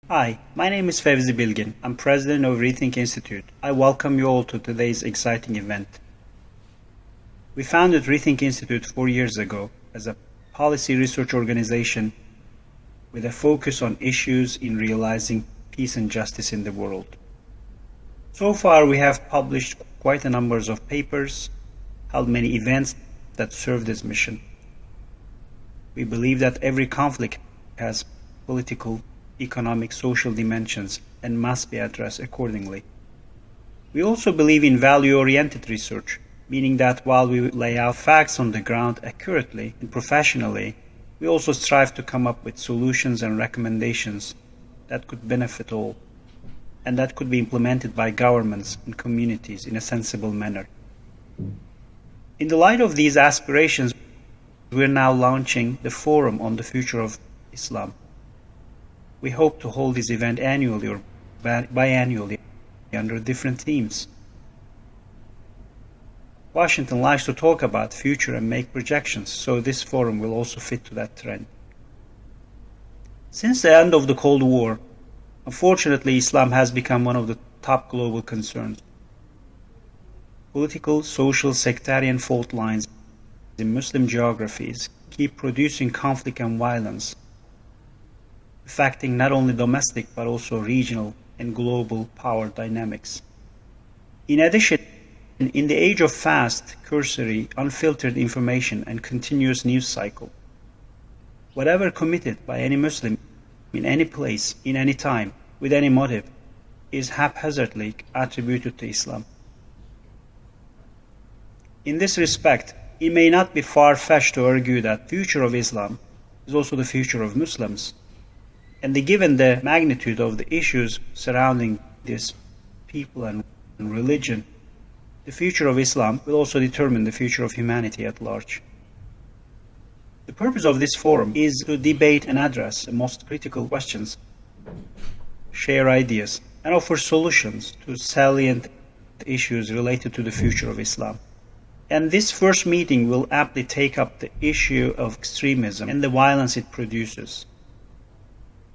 Hi, my name is Fevzi Bilgin. I'm president of Rethink Institute. I welcome you all to today's exciting event. We founded Rethink Institute 4 years ago as a policy research organization with a focus on issues in realizing peace and justice in the world. So far, we have published quite a number of papers, held many events that serve this mission. We believe that every conflict has political, economic, social dimensions and must be addressed accordingly. We also believe in value-oriented research, meaning that while we lay out facts on the ground accurately and professionally, we also strive to come up with solutions and recommendations that could benefit all, and that could be implemented by governments and communities in a sensible manner. In the light of these aspirations, we are now launching the Forum on the Future of Islam. We hope to hold this event annually or biannually under different themes. Washington likes to talk about future and make projections, so this forum will also fit to that trend. Since the end of the Cold War, unfortunately, Islam has become one of the top global concerns. Political, social, sectarian fault lines in Muslim geographies keep producing conflict and violence, affecting not only domestic but also regional and global power dynamics. In addition, in the age of fast, cursory, unfiltered information and continuous news cycle, whatever committed by any Muslim in any place, in any time, with any motive, is haphazardly attributed to Islam. In this respect, it may not be far-fetched to argue that the future of Islam is also the future of Muslims. And given the magnitude of the issues surrounding this people and religion, the future of Islam will also determine the future of humanity at large. The purpose of this forum is to debate and address the most critical questions, share ideas, and offer solutions to salient issues related to the future of Islam. And this first meeting will aptly take up the issue of extremism and the violence it produces,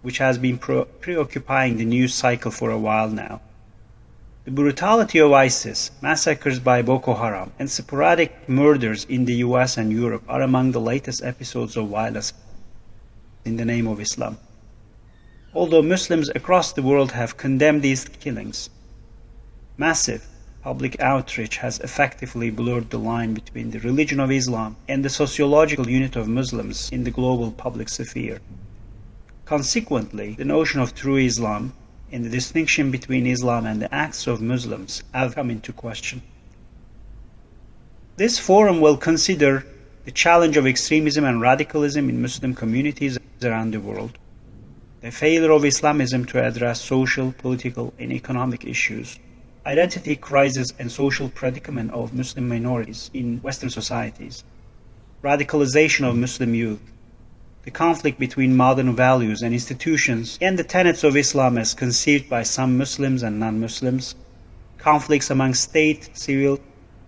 which has been preoccupying the news cycle for a while now. The brutality of ISIS, massacres by Boko Haram, and sporadic murders in the US and Europe are among the latest episodes of violence in the name of Islam. Although Muslims across the world have condemned these killings, massive public outreach has effectively blurred the line between the religion of Islam and the sociological unit of Muslims in the global public sphere. Consequently, the notion of true Islam and the distinction between Islam and the acts of Muslims have come into question. This forum will consider the challenge of extremism and radicalism in Muslim communities around the world, the failure of Islamism to address social, political, and economic issues, identity crisis and social predicament of Muslim minorities in Western societies, radicalization of Muslim youth, the conflict between modern values and institutions and the tenets of Islam as conceived by some Muslims and non-Muslims, conflicts among state, civil,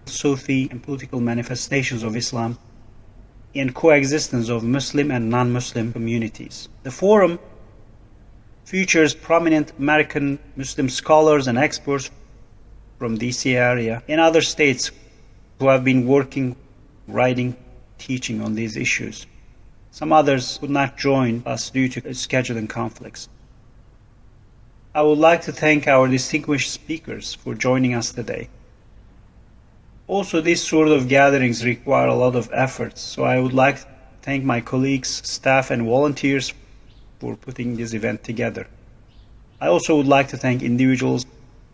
Sufi, and political manifestations of Islam, and coexistence of Muslim and non-Muslim communities. The forum features prominent American Muslim scholars and experts from DC area and other states who have been working, writing, teaching on these issues. Some others could not join us due to scheduling conflicts. I would like to thank our distinguished speakers for joining us today. Also, these sort of gatherings require a lot of effort, so I would like to thank my colleagues, staff, and volunteers for putting this event together. I also would like to thank individuals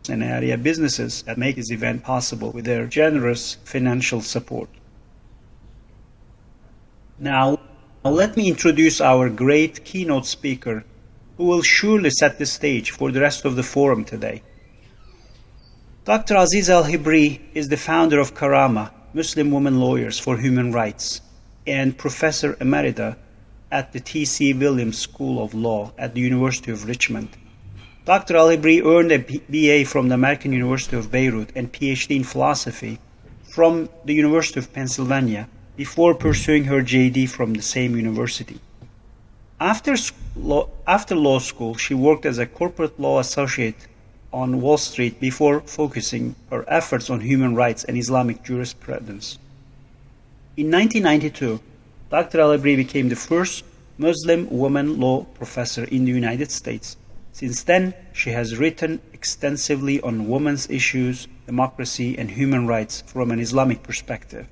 and area businesses that make this event possible with their generous financial support. Now, let me introduce our great keynote speaker, who will surely set the stage for the rest of the forum today. Dr. Azizah Al-Hibri is the founder of Karama, Muslim Women Lawyers for Human Rights, and Professor Emerita at the T.C. Williams School of Law at the University of Richmond. Dr. Al-Hibri earned a BA from the American University of Beirut and PhD in philosophy from the University of Pennsylvania before pursuing her JD from the same university. After law school, she worked as a corporate law associate on Wall Street before focusing her efforts on human rights and Islamic jurisprudence. In 1992, Dr. Al-Hibri became the first Muslim woman law professor in the United States. Since then, she has written extensively on women's issues, democracy, and human rights from an Islamic perspective.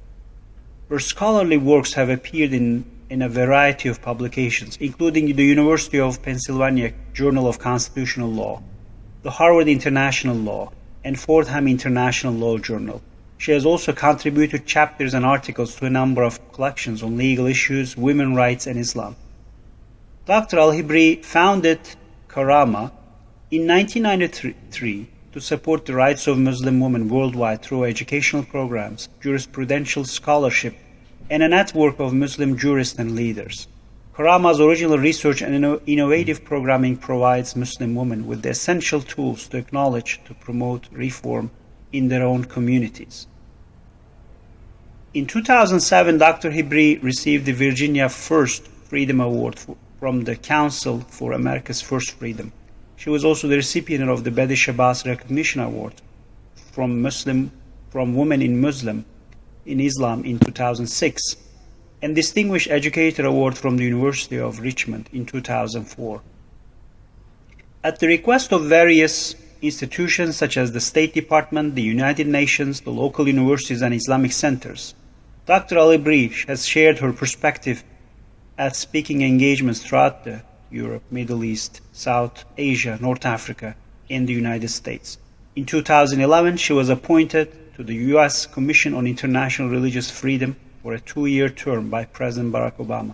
Her scholarly works have appeared in a variety of publications, including the University of Pennsylvania Journal of Constitutional Law, the Harvard International Law, and Fordham International Law Journal. She has also contributed chapters and articles to a number of collections on legal issues, women's rights, and Islam. Dr. Al-Hibri founded Karama in 1993 to support the rights of Muslim women worldwide through educational programs, jurisprudential scholarship, and a network of Muslim jurists and leaders. Karama's original research and innovative programming provides Muslim women with the essential tools to acknowledge, to promote reform in their own communities. In 2007, Dr. Hibri received the Virginia First Freedom Award from the Council for America's First Freedom. She was also the recipient of the Bedi Shabazz Recognition Award from Women in Islam in 2006, and Distinguished Educator Award from the University of Richmond in 2004. At the request of various institutions such as the State Department, the United Nations, the local universities, and Islamic centers, Dr. Al-Hibri has shared her perspective at speaking engagements throughout Europe, Middle East, South Asia, North Africa, and the United States. In 2011, she was appointed to the U.S. Commission on International Religious Freedom for a 2-year term by President Barack Obama.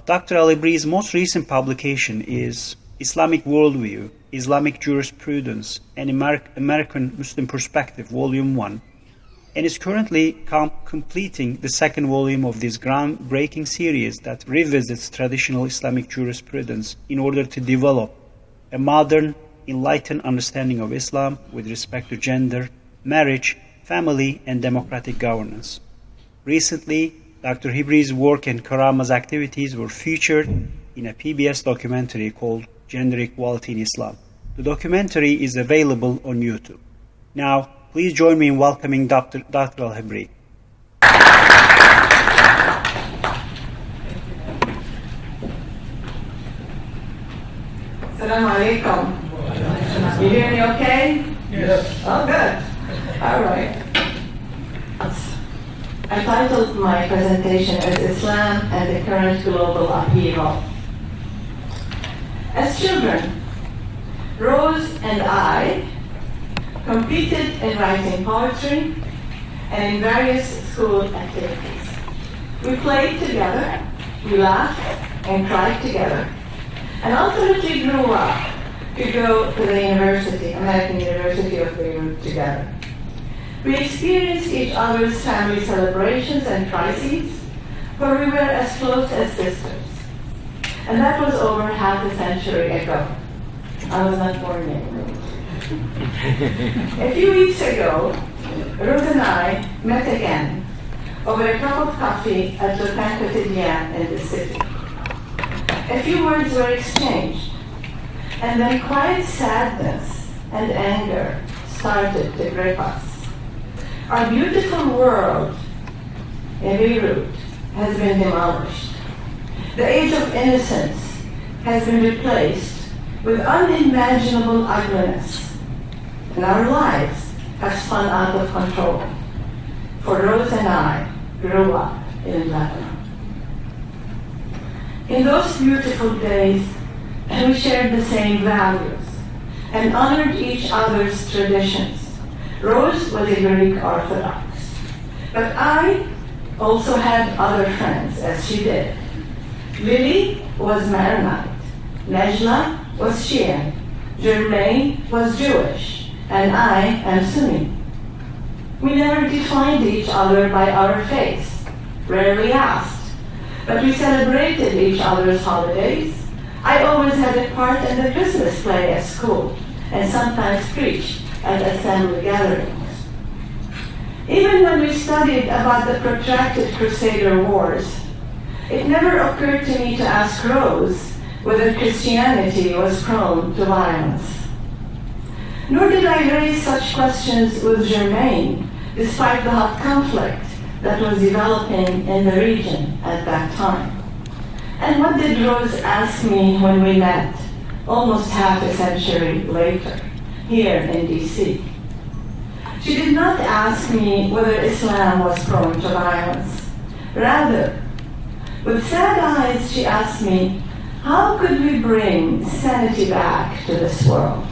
Dr. Al-Hibri's most recent publication is Islamic Worldview, Islamic Jurisprudence, and American Muslim Perspective, Volume 1, and is currently completing the second volume of this groundbreaking series that revisits traditional Islamic jurisprudence in order to develop a modern, enlightened understanding of Islam with respect to gender, marriage, family, and democratic governance. Recently, Dr. Hibri's work and Karama's activities were featured in a PBS documentary called Gender Equality in Islam. The documentary is available on YouTube. Now, please join me in welcoming Dr. Al-Hibri. Assalamu alaikum. You hear me okay? Yes. Oh, good. All right. I titled my presentation as Islam and the Current Global Upheaval. As children, Rose and I competed in writing poetry and in various school activities. We played together, we laughed and cried together, and ultimately grew up to go to the university, American University of Beirut, together. We experienced each other's family celebrations and crises, for we were as close as sisters. And that was over half a century ago. I was not born yet. A few weeks ago, Ruth and I met again over a cup of coffee at Le Pain Quotidien in the city. A few words were exchanged, and then quiet sadness and anger started to grip us. Our beautiful world in Beirut has been demolished. The age of innocence has been replaced with unimaginable ugliness, and our lives have spun out of control. For Rose and I grew up in Lebanon. In those beautiful days, we shared the same values and honored each other's traditions. Rose was a Greek Orthodox, but I also had other friends, as she did. Lily was Maronite, Nejla was Shia, Germaine was Jewish, and I am Sunni. We never defined each other by our faith, rarely asked, but we celebrated each other's holidays. I always had a part in the Christmas play at school, and sometimes preached at assembly gatherings. Even when we studied about the protracted Crusader Wars, it never occurred to me to ask Rose whether Christianity was prone to violence. Nor did I raise such questions with Germaine, despite the hot conflict that was developing in the region at that time. And what did Rose ask me when we met, almost half a century later, here in DC? She did not ask me whether Islam was prone to violence. Rather, with sad eyes, she asked me, how could we bring sanity back to this world?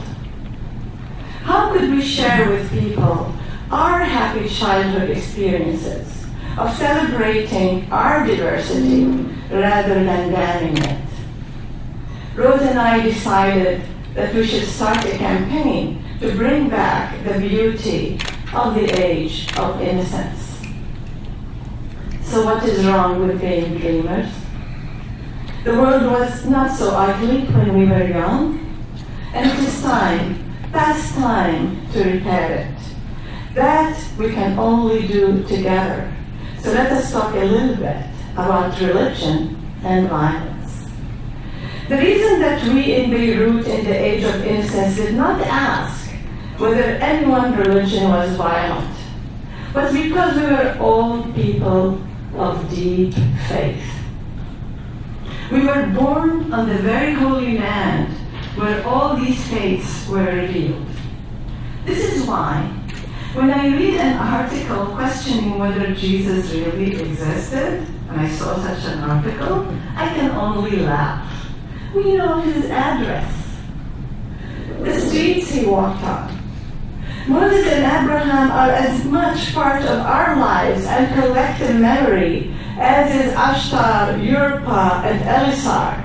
How could we share with people our happy childhood experiences of celebrating our diversity rather than damning it? Rose and I decided that we should start a campaign to bring back the beauty of the age of innocence. So what is wrong with being dreamers? The world was not so ugly when we were young, and it is time, past time, to repair it. That we can only do together. So let us talk a little bit about religion and violence. The reason that we in Beirut in the age of innocence did not ask whether any one religion was violent was because we were all people of deep faith. We were born on the very holy land where all these faiths were revealed. This is why, when I read an article questioning whether Jesus really existed, and I saw such an article, I can only laugh. We know his address, the streets he walked on. Moses and Abraham are as much part of our lives and collective memory as is Ashtar, Yurpa, and Elisar.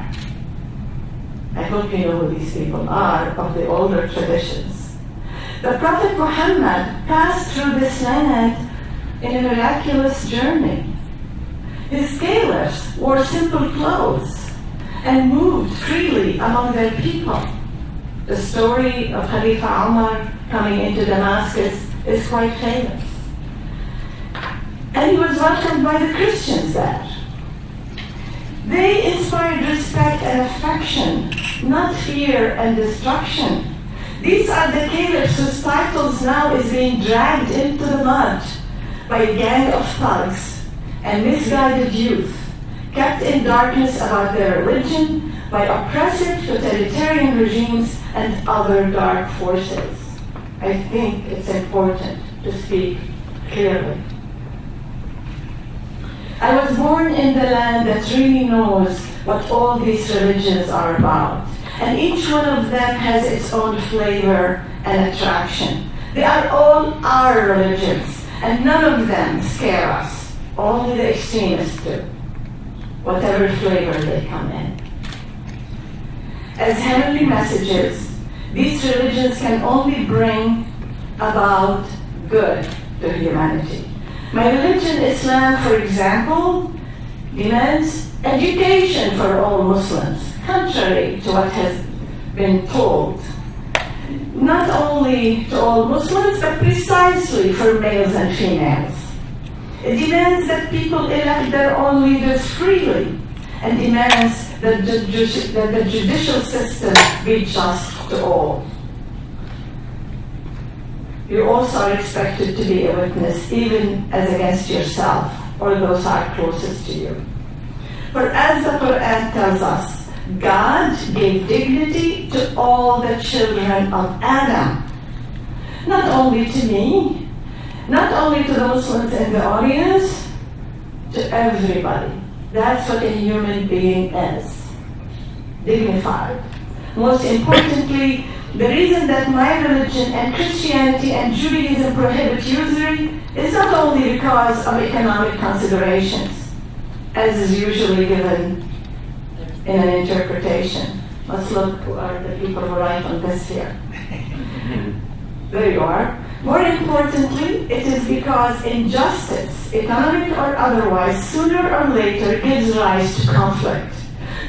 I hope you know who these people are of the older traditions. The Prophet Muhammad passed through this land in a miraculous journey. His scholars wore simple clothes and moved freely among their people. The story of Khalifa Umar coming into Damascus is quite famous. And he was welcomed by the Christians there. They inspired respect and affection, not fear and destruction. These are the caliphs whose titles now is being dragged into the mud by a gang of thugs and misguided youth, kept in darkness about their religion by oppressive totalitarian regimes and other dark forces. I think it's important to speak clearly. I was born in the land that really knows what all these religions are about, and each one of them has its own flavor and attraction. They are all our religions, and none of them scare us. Only the extremists do, whatever flavor they come in. As heavenly messages, these religions can only bring about good to humanity. My religion, Islam, for example, demands education for all Muslims, contrary to what has been told. Not only to all Muslims, but precisely for males and females. It demands that people elect their own leaders freely, and demands that the judicial system be just to all. You also are expected to be a witness, even as against yourself or those who are closest to you. For as the Quran tells us, God gave dignity to all the children of Adam. Not only to me, not only to the Muslims in the audience, to everybody. That's what a human being is. Dignified. Most importantly, the reason that my religion and Christianity and Judaism prohibit usury is not only because of economic considerations, as is usually given in an interpretation. Let's look who are the people who write on this here. There you are. More importantly, it is because injustice, economic or otherwise, sooner or later gives rise to conflict.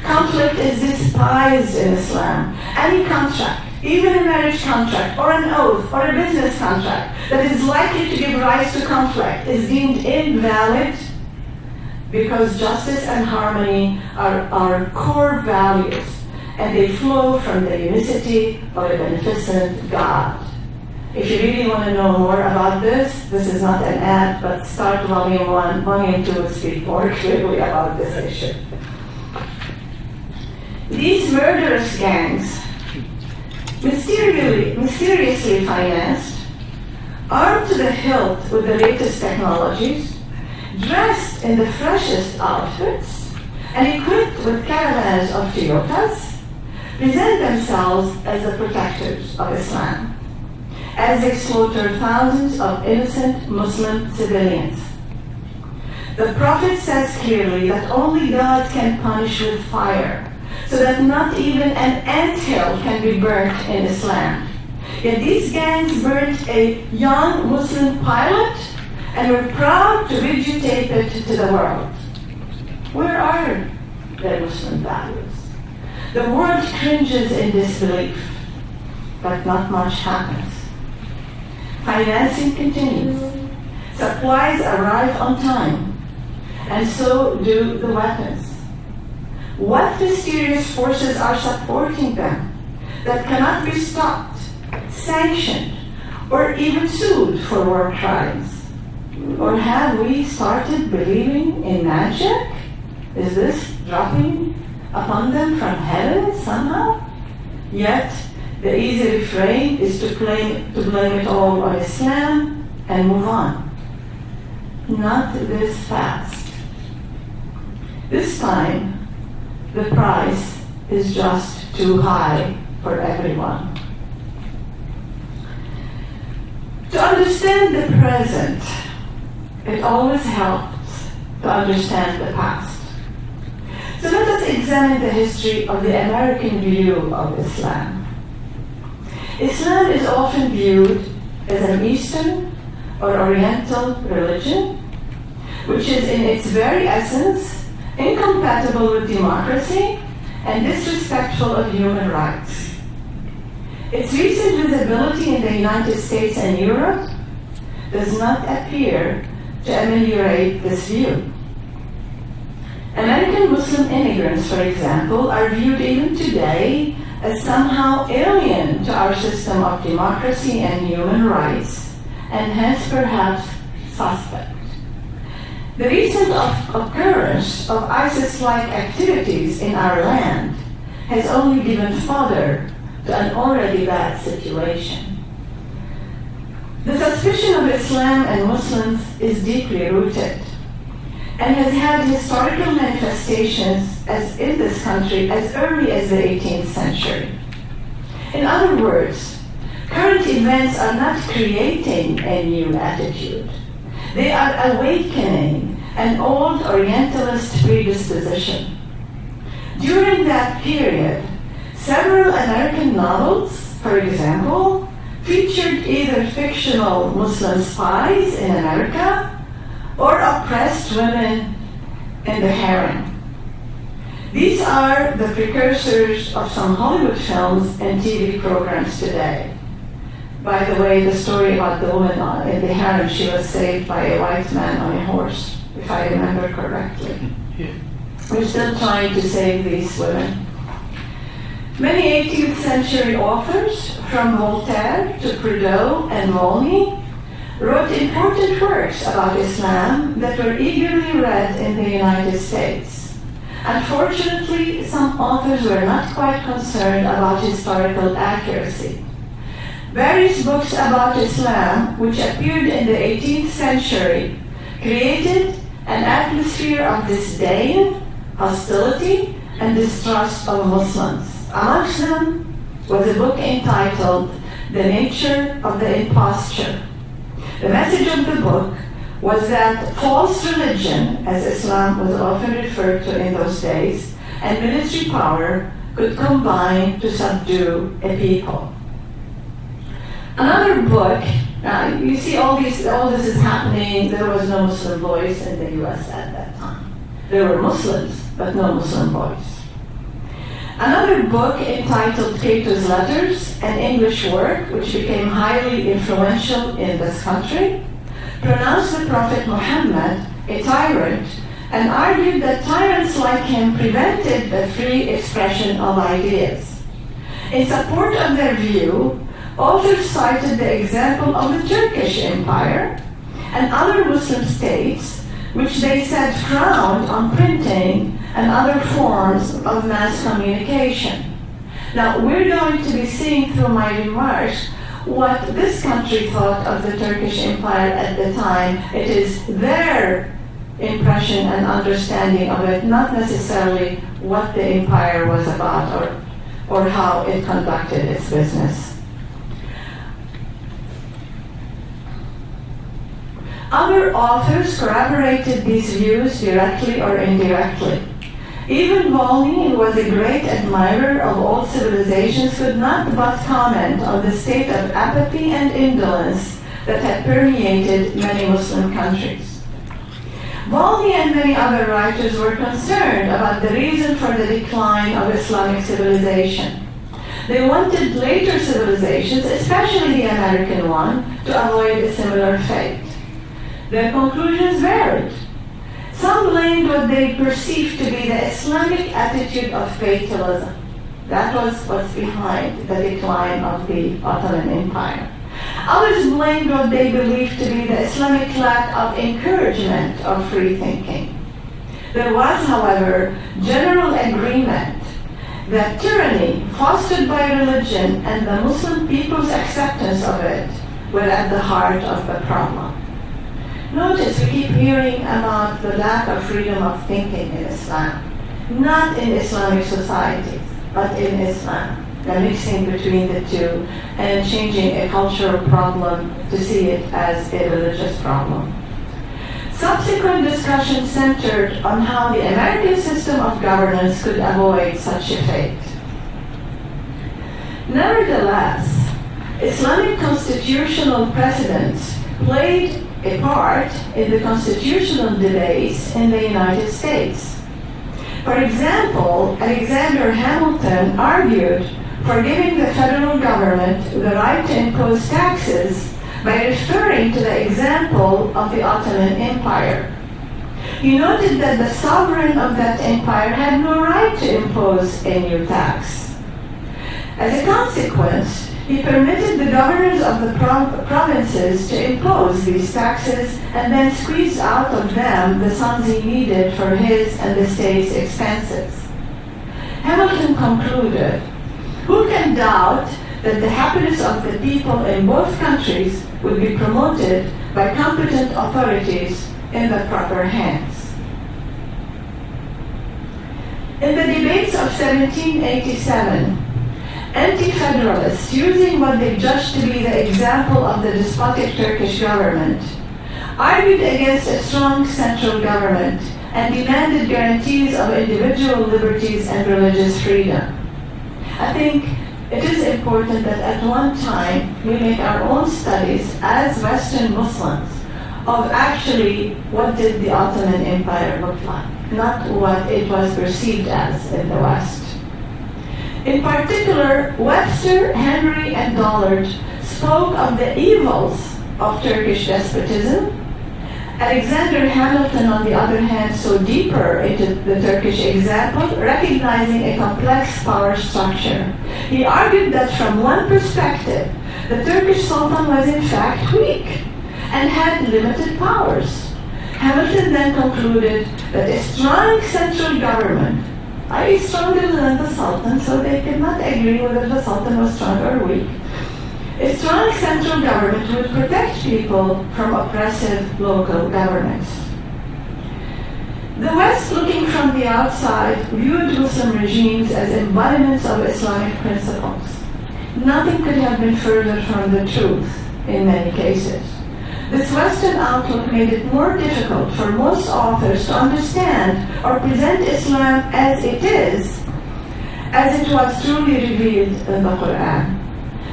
Conflict is despised in Islam. Any contract, even a marriage contract, or an oath, or a business contract that is likely to give rise to conflict is deemed invalid because justice and harmony are our core values, and they flow from the unicity of a beneficent God. If you really want to know more about this is not an ad, but start Volume 1. Volume 2 will speak more clearly about this issue. These murderous gangs, mysteriously financed, armed to the hilt with the latest technologies, dressed in the freshest outfits, and equipped with caravans of Toyotas, present themselves as the protectors of Islam, as they slaughter thousands of innocent Muslim civilians. The Prophet says clearly that only God can punish with fire, so that not even an anthill can be burnt in Islam. Yet these gangs burnt a young Muslim pilot and were proud to videotape it to the world. Where are their Muslim values? The world cringes in disbelief, but not much happens. Financing continues. Supplies arrive on time, and so do the weapons. What mysterious forces are supporting them that cannot be stopped, sanctioned, or even sued for war crimes? Or have we started believing in magic? Is this dropping upon them from heaven somehow? Yet, the easy refrain is to blame it all on Islam and move on. Not this fast. This time, the price is just too high for everyone. To understand the present, it always helps to understand the past. So let us examine the history of the American view of Islam. Islam is often viewed as an Eastern or Oriental religion, which is in its very essence incompatible with democracy and disrespectful of human rights. Its recent visibility in the United States and Europe does not appear to ameliorate this view. American Muslim immigrants, for example, are viewed even today as somehow alien to our system of democracy and human rights, and hence perhaps suspect. The recent occurrence of ISIS-like activities in our land has only given fodder to an already bad situation. The suspicion of Islam and Muslims is deeply rooted and has had historical manifestations as in this country as early as the 18th century. In other words, current events are not creating a new attitude. They are awakening an old Orientalist predisposition. During that period, several American novels, for example, featured either fictional Muslim spies in America or oppressed women in the harem. These are the precursors of some Hollywood films and TV programs today. By the way, the story about the woman in the harem, she was saved by a white man on a horse, if I remember correctly. Yeah. We're still trying to save these women. Many 18th century authors, from Voltaire to Prideaux and Volney, wrote important works about Islam that were eagerly read in the United States. Unfortunately, some authors were not quite concerned about historical accuracy. Various books about Islam, which appeared in the 18th century, created an atmosphere of disdain, hostility, and distrust of Muslims. Amongst them was a book entitled The Nature of the Imposture. The message of the book was that false religion, as Islam was often referred to in those days, and military power could combine to subdue a people. Another book, you see all this is happening, there was no Muslim voice in the US at that time. There were Muslims, but no Muslim voice. Another book entitled Cato's Letters, an English work which became highly influential in this country, pronounced the Prophet Muhammad a tyrant and argued that tyrants like him prevented the free expression of ideas. In support of their view, authors cited the example of the Turkish Empire and other Muslim states, which they said frowned on printing and other forms of mass communication. Now, we're going to be seeing through my remarks what this country thought of the Turkish Empire at the time. It is their impression and understanding of it, not necessarily what the empire was about or how it conducted its business. Other authors corroborated these views directly or indirectly. Even Volney, who was a great admirer of old civilizations, could not but comment on the state of apathy and indolence that had permeated many Muslim countries. Volney and many other writers were concerned about the reason for the decline of Islamic civilization. They wanted later civilizations, especially the American one, to avoid a similar fate. Their conclusions varied. Some blamed what they perceived to be the Islamic attitude of fatalism. That was what's behind the decline of the Ottoman Empire. Others blamed what they believed to be the Islamic lack of encouragement of free thinking. There was, however, general agreement that tyranny fostered by religion and the Muslim people's acceptance of it were at the heart of the problem. Notice we keep hearing about the lack of freedom of thinking in Islam. Not in Islamic societies, but in Islam. The mixing between the two and changing a cultural problem to see it as a religious problem. Subsequent discussion centered on how the American system of governance could avoid such a fate. Nevertheless, Islamic constitutional precedents played a part in the constitutional debates in the United States. For example, Alexander Hamilton argued for giving the federal government the right to impose taxes by referring to the example of the Ottoman Empire. He noted that the sovereign of that empire had no right to impose a new tax. As a consequence, he permitted the governors of the provinces to impose these taxes and then squeezed out of them the sums he needed for his and the state's expenses. Hamilton concluded, "Who can doubt that the happiness of the people in both countries would be promoted by competent authorities in the proper hands?" In the debates of 1787, anti-federalists, using what they judged to be the example of the despotic Turkish government, argued against a strong central government and demanded guarantees of individual liberties and religious freedom. I think it is important that at one time we make our own studies as Western Muslims of actually what did the Ottoman Empire look like, not what it was perceived as in the West. In particular, Webster, Henry, and Dollard spoke of the evils of Turkish despotism. Alexander Hamilton, on the other hand, saw deeper into the Turkish example, recognizing a complex power structure. He argued that from one perspective, the Turkish Sultan was in fact weak and had limited powers. Hamilton then concluded that a strong central government, i.e. stronger than the Sultan, so they could not agree whether the Sultan was strong or weak. A strong central government would protect people from oppressive local governments. The West, looking from the outside, viewed Muslim regimes as embodiments of Islamic principles. Nothing could have been further from the truth in many cases. This Western outlook made it more difficult for most authors to understand or present Islam as it is, as it was truly revealed in the Quran.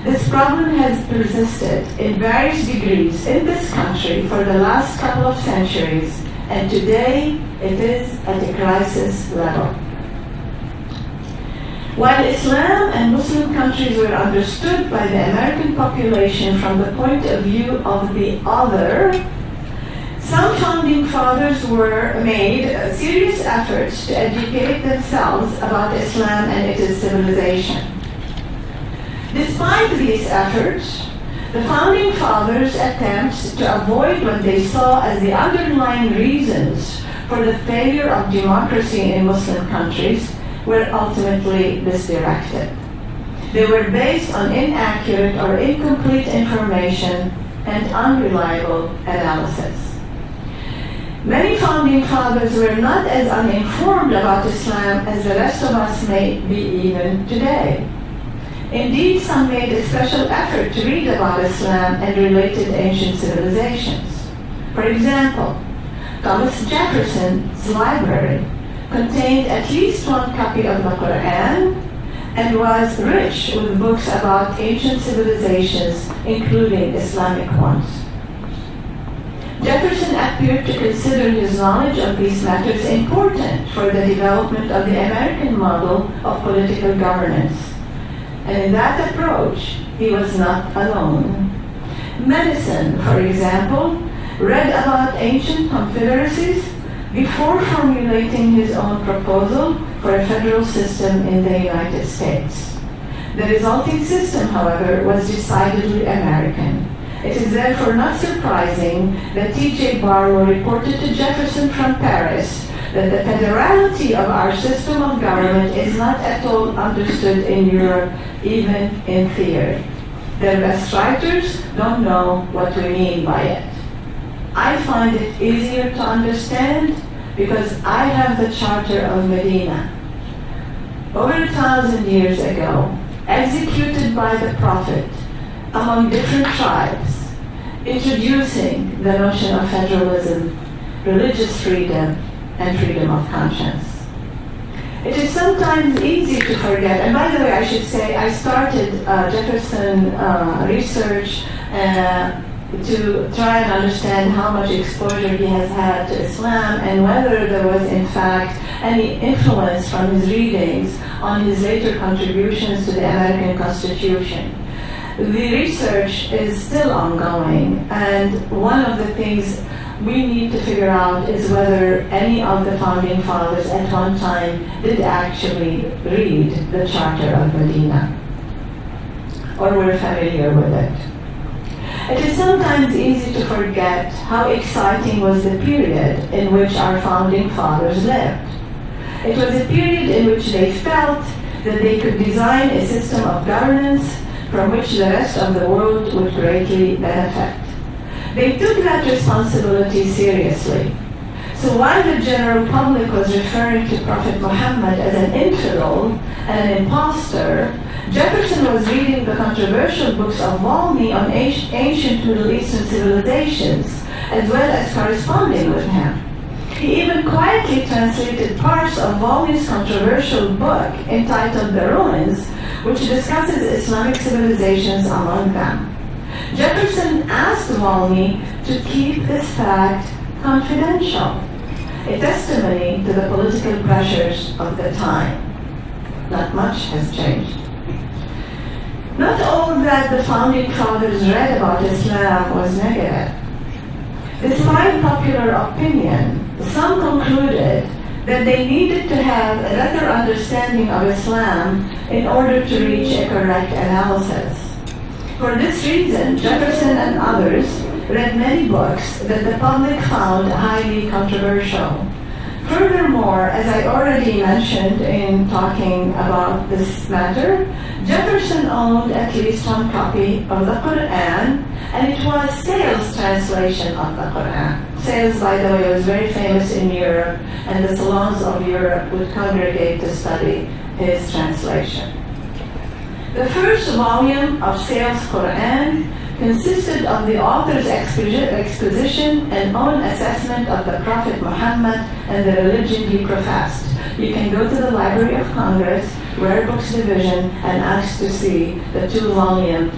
This problem has persisted in various degrees in this country for the last couple of centuries, and today it is at a crisis level. While Islam and Muslim countries were understood by the American population from the point of view of the other, Some founding fathers made serious efforts to educate themselves about Islam and its civilization. Despite these efforts, the founding fathers' attempts to avoid what they saw as the underlying reasons for the failure of democracy in Muslim countries were ultimately misdirected. They were based on inaccurate or incomplete information and unreliable analysis. Many founding fathers were not as uninformed about Islam as the rest of us may be even today. Indeed, some made a special effort to read about Islam and related ancient civilizations. For example, Thomas Jefferson's library contained at least one copy of the Quran and was rich with books about ancient civilizations, including Islamic ones. Jefferson appeared to consider his knowledge of these matters important for the development of the American model of political governance. And in that approach, he was not alone. Madison, for example, read about ancient confederacies before formulating his own proposal for a federal system in the United States. The resulting system, however, was decidedly American. It is therefore not surprising that T.J. Barlow reported to Jefferson from Paris that the federality of our system of government is not at all understood in Europe, even in theory. The best writers don't know what we mean by it. I find it easier to understand because I have the Charter of Medina. Over 1,000 years ago, executed by the Prophet among different tribes, introducing the notion of federalism, religious freedom, and freedom of conscience. It is sometimes easy to forget, and by the way, I should say I started Jefferson research to try and understand how much exposure he has had to Islam and whether there was in fact any influence from his readings on his later contributions to the American Constitution. The research is still ongoing, and one of the things we need to figure out is whether any of the founding fathers at one time did actually read the Charter of Medina or were familiar with it. It is sometimes easy to forget how exciting was the period in which our founding fathers lived. It was a period in which they felt that they could design a system of governance from which the rest of the world would greatly benefit. They took that responsibility seriously. So while the general public was referring to Prophet Muhammad as an infidel and an impostor, Jefferson was reading the controversial books of Valmy on ancient Middle Eastern civilizations, as well as corresponding with him. He even quietly translated parts of Valmy's controversial book entitled The Ruins, which discusses Islamic civilizations among them. Jefferson asked Valmy to keep this fact confidential, a testimony to the political pressures of the time. Not much has changed. Not all that the founding fathers read about Islam was negative. Despite popular opinion, some concluded that they needed to have a better understanding of Islam in order to reach a correct analysis. For this reason, Jefferson and others read many books that the public found highly controversial. Furthermore, as I already mentioned in talking about this matter, Jefferson owned at least one copy of the Quran, and it was Sale's translation of the Quran. Sales, by the way, was very famous in Europe, and the salons of Europe would congregate to study his translation. The first volume of Sale's Quran consisted of the author's exposition and own assessment of the Prophet Muhammad and the religion he professed. You can go to the Library of Congress, Rare Books Division, and ask to see the 2-volume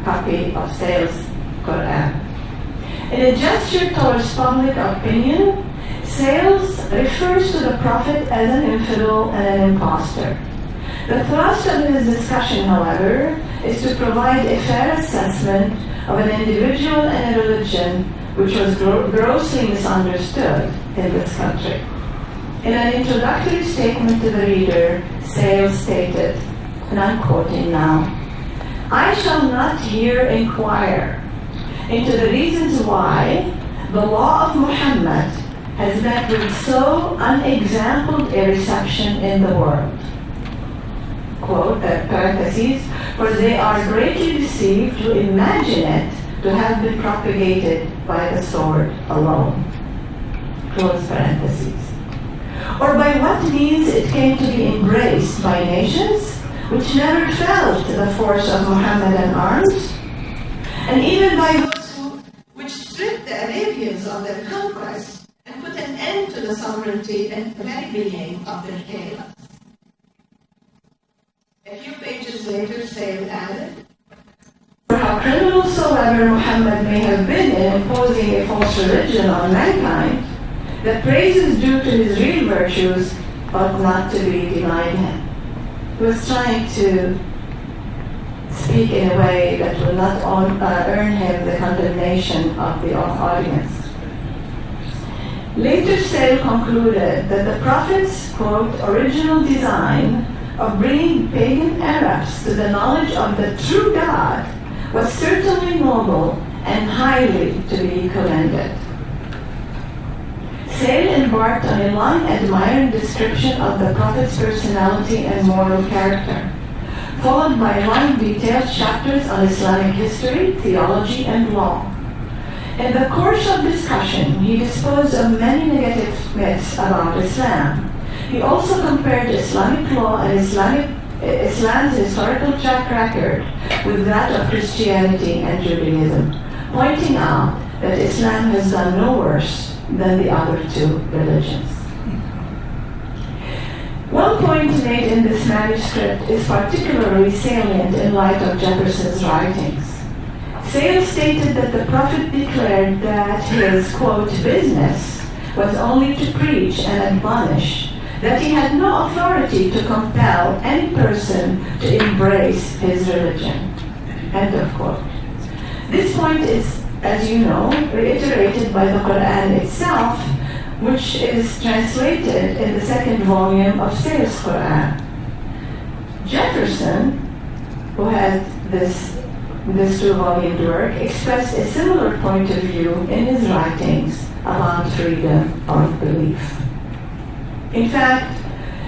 copy of Sale's Quran. In a gesture towards public opinion, Sales refers to the Prophet as an infidel and an impostor. The thrust of his discussion, however, is to provide a fair assessment of an individual and a religion which was grossly misunderstood in this country. In an introductory statement to the reader, Sale stated, and I'm quoting now, "I shall not here inquire into the reasons why the law of Muhammad has met with so unexampled a reception in the world." Quote, parentheses, "for they are greatly deceived who imagine it to have been propagated by the sword alone." Close parentheses. Or by what means it came to be embraced by nations which never felt the force of Mohammedan arms, and even by those which stripped the Arabians of their conquest and put an end to the sovereignty and very being of their caliphs. A few pages later, Sale added, "For how criminal soever Muhammad may have been in imposing a false religion on mankind, the praises due to his real virtues ought not to be denied him." He was trying to speak in a way that will not earn him the condemnation of the audience. Later, Sale concluded that the Prophet's, quote, "original design of bringing pagan Arabs to the knowledge of the true God was certainly noble and highly to be commended." Sale embarked on a long, admiring description of the Prophet's personality and moral character, followed by long, detailed chapters on Islamic history, theology, and law. In the course of discussion, he disposed of many negative myths about Islam. He also compared Islamic law and Islam's historical track record with that of Christianity and Judaism, pointing out that Islam has done no worse than the other two religions. One point made in this manuscript is particularly salient in light of Jefferson's writings. Sale stated that the Prophet declared that his, quote, "business was only to preach and admonish, that he had no authority to compel any person to embrace his religion," end of quote. This point is, as you know, reiterated by the Quran itself, which is translated in the second volume of Sale's Quran. Jefferson, who had this two-volume work, expressed a similar point of view in his writings about freedom of belief. In fact,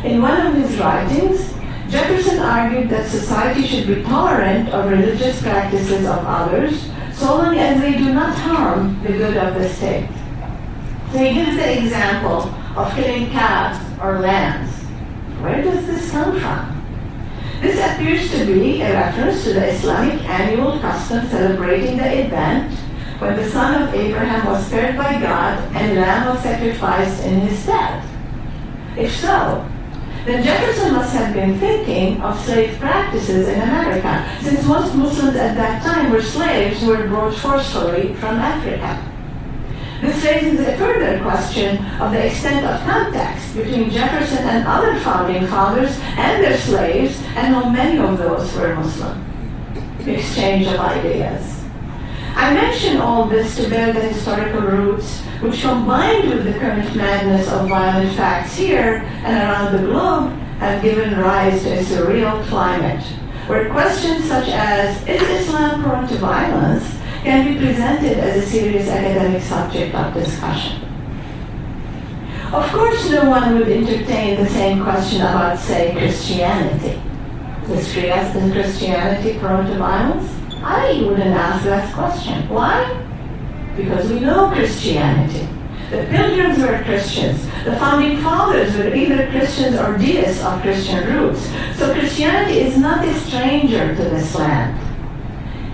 in one of his writings, Jefferson argued that society should be tolerant of religious practices of others so long as they do not harm the good of the state. So he gives the example of killing calves or lambs. Where does this come from? This appears to be a reference to the Islamic annual custom celebrating the event when the son of Abraham was spared by God and lamb was sacrificed in his stead. If so, then Jefferson must have been thinking of slave practices in America, since most Muslims at that time were slaves who were brought forcefully from Africa. This raises a further question of the extent of context between Jefferson and other founding fathers and their slaves, and how many of those were Muslim. Exchange of ideas. I mention all this to bear the historical roots, which combined with the current madness of violent facts here and around the globe have given rise to a surreal climate, where questions such as, is Islam prone to violence, can be presented as a serious academic subject of discussion. Of course, no one would entertain the same question about, say, Christianity. Is Christianity prone to violence? I wouldn't ask that question. Why? Because we know Christianity. The Pilgrims were Christians. The Founding Fathers were either Christians or deists of Christian roots. So Christianity is not a stranger to this land.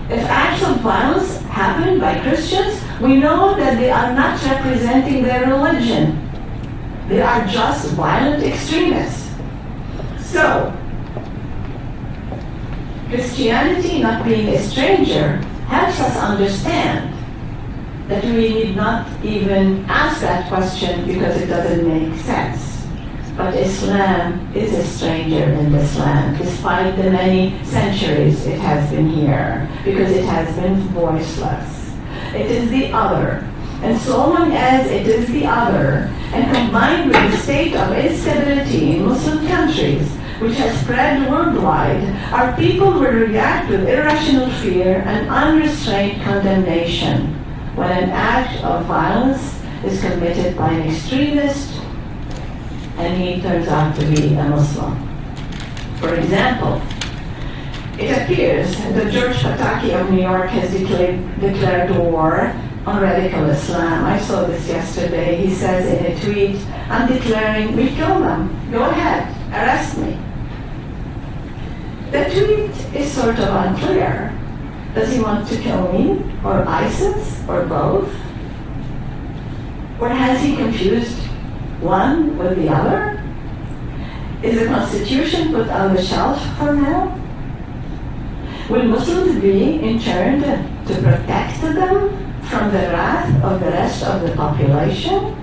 If acts of violence happen by Christians, we know that they are not representing their religion. They are just violent extremists. So, Christianity, not being a stranger, helps us understand that we need not even ask that question because it doesn't make sense. But Islam is a stranger in this land, despite the many centuries it has been here, because it has been voiceless. It is the other, and so long as it is the other, and combined with the state of instability in Muslim countries, which has spread worldwide, our people will react with irrational fear and unrestrained condemnation when an act of violence is committed by an extremist and he turns out to be a Muslim. For example, it appears that George Pataki of New York has declared war on radical Islam. I saw this yesterday. He says in a tweet, "I'm declaring we kill them. Go ahead, arrest me." The tweet is sort of unclear. Does he want to kill me, or ISIS, or both? Or has he confused one with the other? Is the Constitution put on the shelf for now? Will Muslims be in turn to protect them from the wrath of the rest of the population?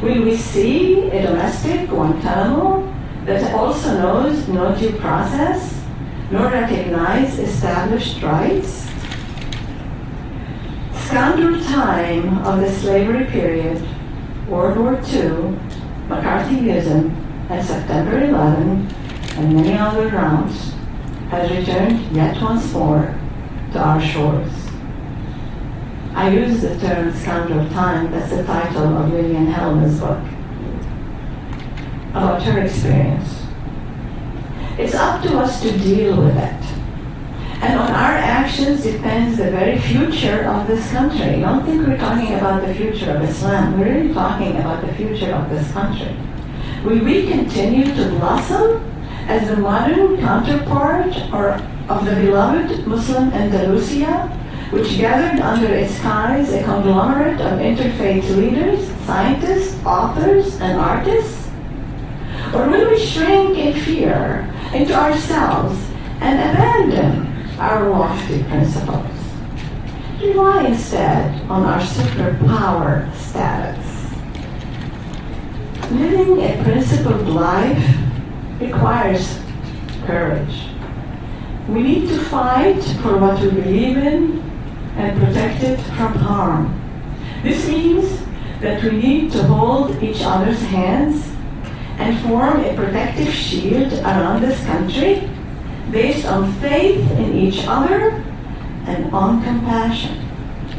Will we see a domestic Guantanamo that also knows no due process, nor recognize established rights? Scoundrel time of the slavery period, World War II, McCarthyism, and September 11, and many other rounds, has returned yet once more to our shores. I use the term scoundrel time, that's the title of Lillian Hellman's book, about her experience. It's up to us to deal with it. And on our actions depends the very future of this country. Don't think we're talking about the future of Islam. We're really talking about the future of this country. Will we continue to blossom as the modern counterpart of the beloved Muslim Andalusia, which gathered under its skies a conglomerate of interfaith leaders, scientists, authors, and artists? Or will we shrink in fear into ourselves and abandon our lofty principles? Rely instead on our superpower status. Living a principled life requires courage. We need to fight for what we believe in and protect it from harm. This means that we need to hold each other's hands and form a protective shield around this country based on faith in each other and on compassion,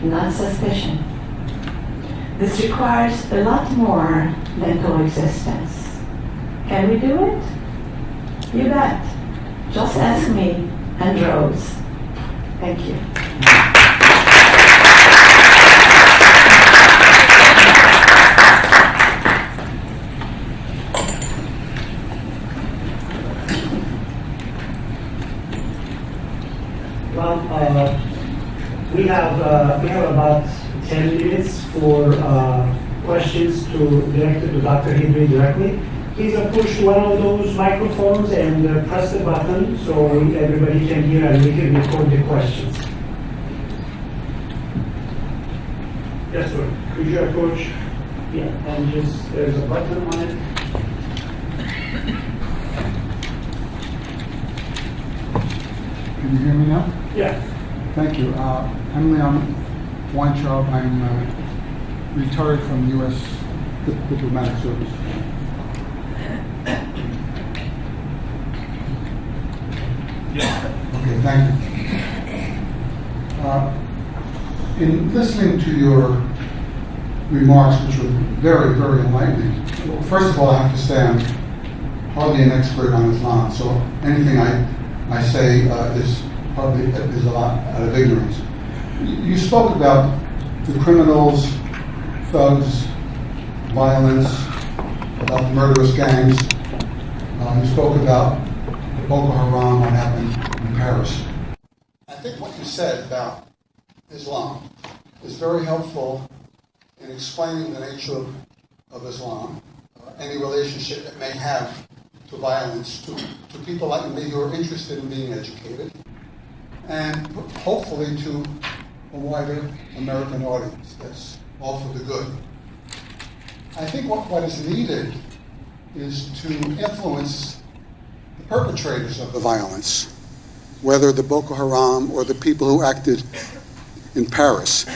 not suspicion. This requires a lot more than coexistence. Can we do it? You bet. Just ask me and Rose. Thank you. Well, we have about 10 minutes for questions directed to Dr. Hibri directly. Please push one of those microphones and press the button so everybody can hear and we can record the questions. Yes, sir. Could you approach? Yeah, and just there's a button on it. Can you hear me now? Yeah. Thank you. I'm Leon Weintraub. I'm retired from the U.S. Diplomatic Service. Okay, thank you. In listening to your remarks, which were very, very enlightening, well, first of all, I have to say I'm hardly an expert on Islam, so anything I say is a lot out of ignorance. You spoke about the criminals, thugs, violence, about the murderous gangs. You spoke about Boko Haram, what happened in Paris. I think what you said about Islam is very helpful in explaining the nature of Islam, any relationship it may have to violence, to people like me who are interested in being educated, and hopefully to a wider American audience. That's all for the good. I think what is needed is to influence the perpetrators of the violence, whether the Boko Haram or the people who acted in Paris.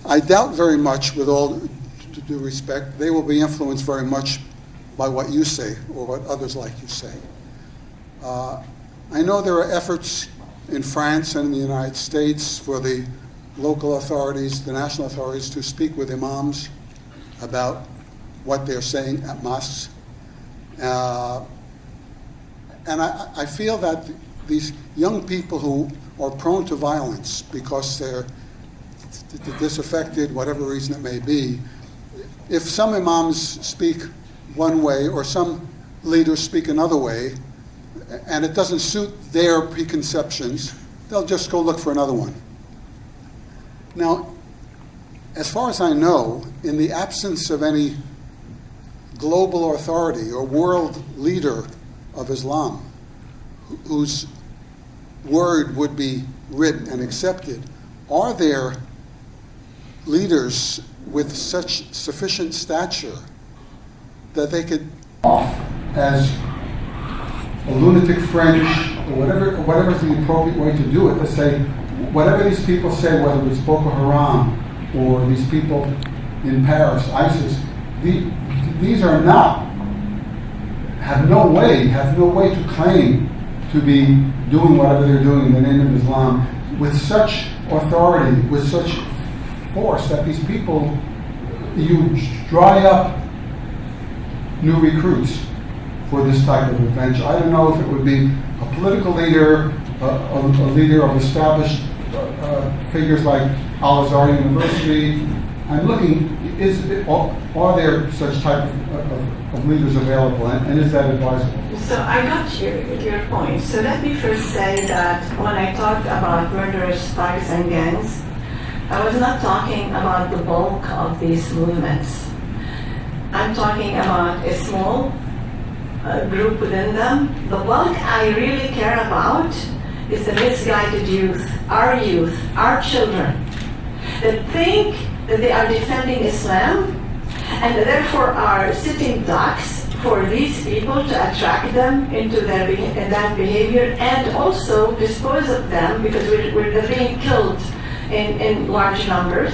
I doubt very much, with all due respect, they will be influenced very much by what you say or what others like you say. I know there are efforts in France and in the United States for the local authorities, the national authorities, to speak with imams about what they're saying at mosques. And I feel that these young people who are prone to violence because they're disaffected, whatever reason it may be, if some imams speak one way or some leaders speak another way, and it doesn't suit their preconceptions, they'll just go look for another one. Now, as far as I know, in the absence of any global authority or world leader of Islam whose word would be written and accepted, are there leaders with such sufficient stature that they could off as a lunatic fringe or whatever is the appropriate way to do it, to say whatever these people say, whether it's Boko Haram or these people in Paris, ISIS, these are not, have no way to claim to be doing whatever they're doing in the name of Islam with such authority, with such force that these people, you dry up new recruits for this type of adventure. I don't know if it would be a political leader, a leader of established figures like Al-Azhar University. I'm looking, are there such type of leaders available, and is that advisable? So I got your point. So let me first say that when I talked about murderous thugs and gangs, I was not talking about the bulk of these movements. I'm talking about a small group within them. The bulk I really care about is the misguided youth, our children, that think that they are defending Islam and that therefore are sitting ducks for these people to attract them into that behavior and also dispose of them because they're being killed in large numbers.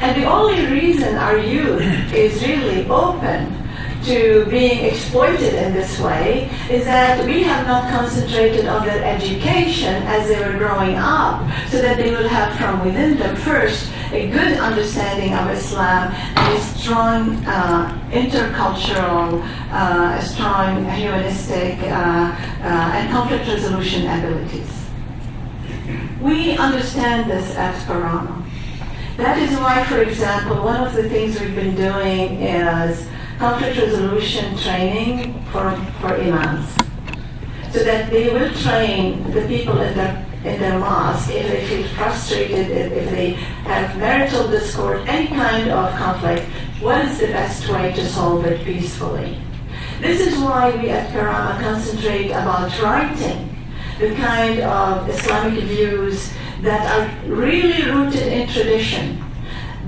And the only reason our youth is really open to being exploited in this way is that we have not concentrated on their education as they were growing up, so that they will have from within them first a good understanding of Islam and a strong intercultural, strong humanistic and conflict resolution abilities. We understand this at Karama. That is why, for example, one of the things we've been doing is conflict resolution training for imams, so that they will train the people in their mosque if they feel frustrated, if they have marital discord, any kind of conflict, what is the best way to solve it peacefully. This is why we at Karama concentrate about writing the kind of Islamic views that are really rooted in tradition,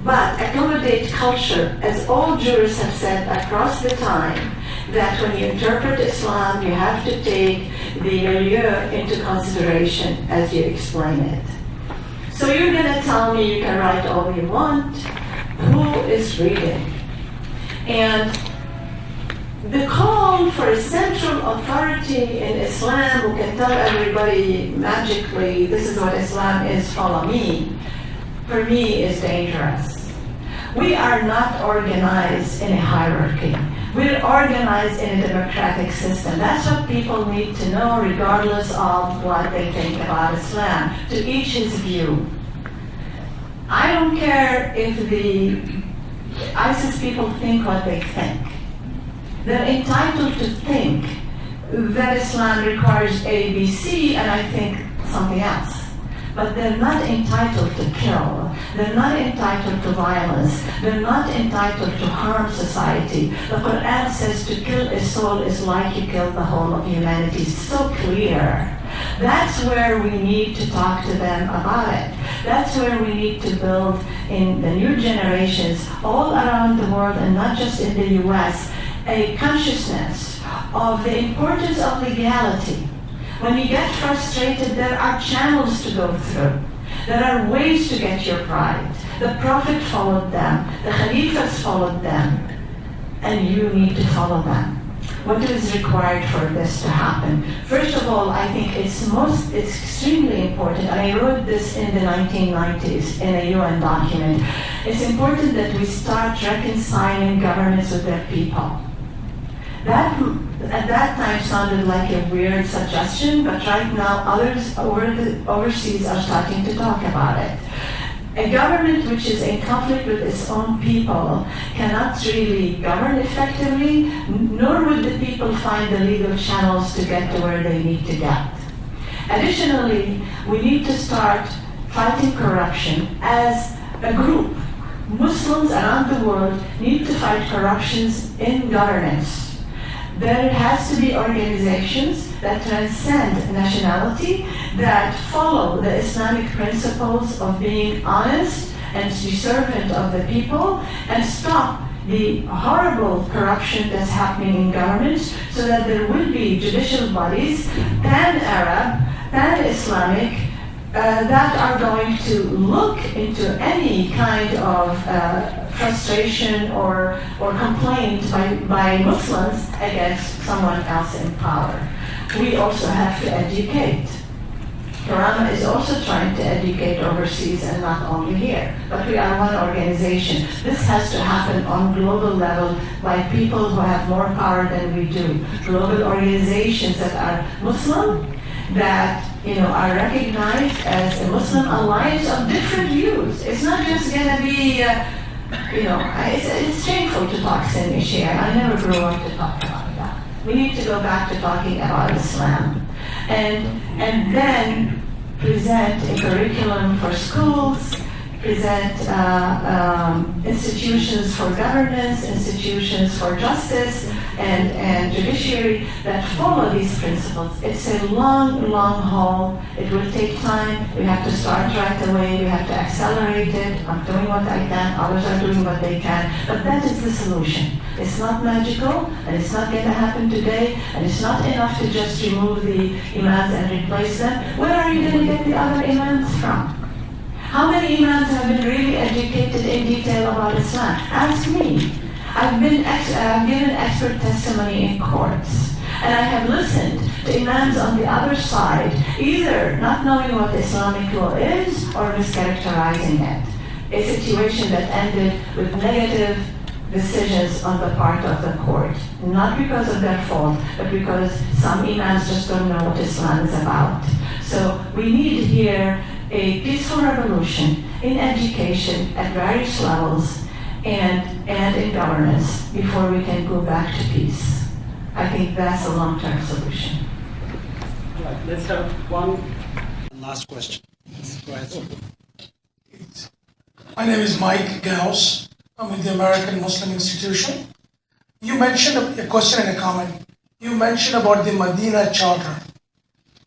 but accommodate culture, as all jurists have said across the time, that when you interpret Islam, you have to take the milieu into consideration as you explain it. So you're going to tell me you can write all you want. Who is reading? And the call for a central authority in Islam who can tell everybody magically, this is what Islam is, follow me, for me is dangerous. We are not organized in a hierarchy. We're organized in a democratic system. That's what people need to know, regardless of what they think about Islam. To each his view. I don't care if the ISIS people think what they think. They're entitled to think that Islam requires A, B, C, and I think something else. But they're not entitled to kill. They're not entitled to violence. They're not entitled to harm society. The Quran says to kill a soul is like you kill the whole of humanity. It's so clear. That's where we need to talk to them about it. That's where we need to build in the new generations all around the world, and not just in the US, a consciousness of the importance of legality. When you get frustrated, there are channels to go through. There are ways to get your pride. The Prophet followed them, the Khalifas followed them, and you need to follow them. What is required for this to happen? First of all, I think it's extremely important, and I wrote this in the 1990s in a UN document. It's important that we start reconciling governments with their people. That at that time sounded like a weird suggestion, but right now others overseas are starting to talk about it. A government which is in conflict with its own people cannot really govern effectively, nor would the people find the legal channels to get to where they need to get. Additionally, we need to start fighting corruption as a group. Muslims around the world need to fight corruptions in governance. There has to be organizations that transcend nationality, that follow the Islamic principles of being honest and be servant of the people, and stop the horrible corruption that's happening in governments, so that there will be judicial bodies, pan-Arab, pan-Islamic, that are going to look into any kind of frustration or complaint by Muslims against someone else in power. We also have to educate. Karama is also trying to educate overseas and not only here, but we are one organization. This has to happen on global level by people who have more power than we do. Global organizations that are Muslim, that are recognized as a Muslim alliance of different views. It's not just going to be, it's shameful to talk Sunni Shia. I never grew up to talk about that. We need to go back to talking about Islam. And then present a curriculum for schools, present institutions for governance, institutions for justice and judiciary that follow these principles. It's a long, long haul. It will take time. We have to start right away. We have to accelerate it. I'm doing what I can. Others are doing what they can. But that is the solution. It's not magical, and it's not going to happen today, and it's not enough to just remove the imams and replace them. Where are you going to get the other imams from? How many imams have been really educated in detail about Islam? Ask me. I've given expert testimony in courts, and I have listened to imams on the other side, either not knowing what Islamic law is or mischaracterizing it. A situation that ended with negative decisions on the part of the court, not because of their fault, but because some imams just don't know what Islam is about. So we need here a peaceful revolution in education at various levels and in governance before we can go back to peace. I think that's a long-term solution. All right, let's have one Last question. Go ahead, sir. My name is Mike Gauss. I'm with the American Muslim Institution. You mentioned a question and a comment. You mentioned about the Medina Charter,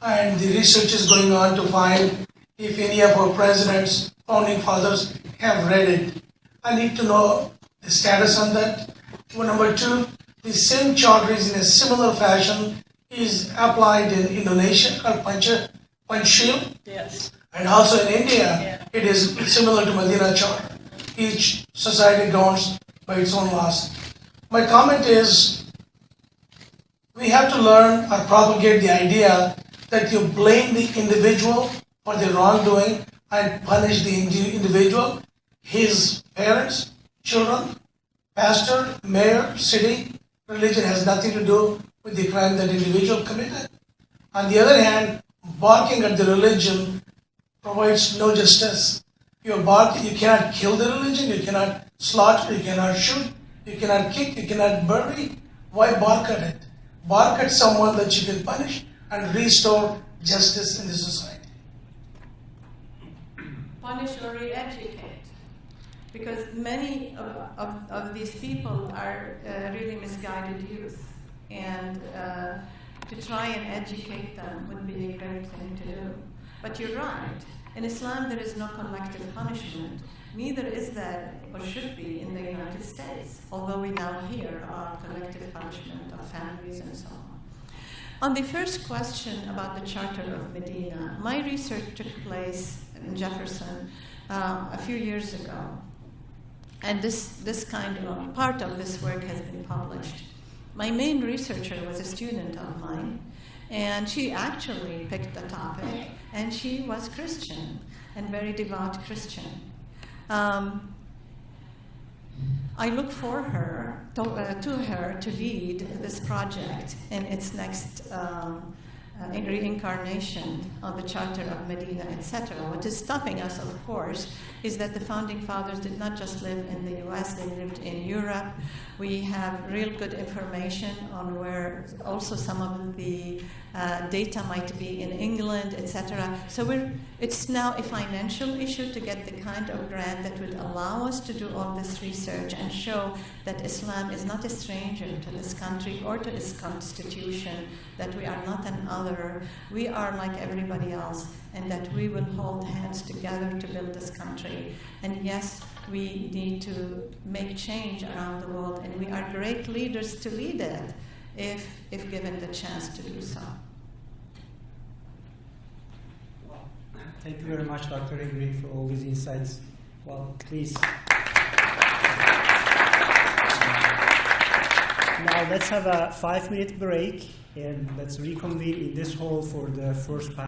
and the research is going on to find if any of our presidents, founding fathers have read it. I need to know the status on that. Number two, the same charter is in a similar fashion is applied in Indonesia called Panchil. Yes. And also in India, it is similar to Medina Charter. Each society governs by its own laws. My comment is, we have to learn or propagate the idea that you blame the individual for the wrongdoing and punish the individual, his parents, children, pastor, mayor, city. Religion has nothing to do with the crime that individual committed. On the other hand, barking at the religion provides no justice. You cannot kill the religion, you cannot slaughter, you cannot shoot, you cannot kick, you cannot bury. Why bark at it? Bark at someone that you can punish and restore justice in the society. Punish or re-educate. Because many of these people are really misguided youth. And to try and educate them would be a great thing to do. But you're right. In Islam, there is no collective punishment. Neither is there, or should be, in the United States, although we now hear about collective punishment of families and so on. On the first question about the Charter of Medina, my research took place in Jefferson a few years ago. And this kind of part of this work has been published. My main researcher was a student of mine, and she actually picked the topic, and she was Christian, and very devout Christian. I look for her, to her to lead this project in its next reincarnation of the Charter of Medina, etc. What is stopping us, of course, is that the Founding Fathers did not just live in the US, they lived in Europe. We have real good information on where also some of the data might be in England, etc. So it's now a financial issue to get the kind of grant that would allow us to do all this research and show that Islam is not a stranger to this country or to its constitution, that we are not an other, we are like everybody else, and that we will hold hands together to build this country. And yes, we need to make change around the world, and we are great leaders to lead it if given the chance to do so. Thank you very much, Dr. Hibri, for all these insights. Well, please. Now let's have a 5-minute break, and let's reconvene in this hall for the first panel.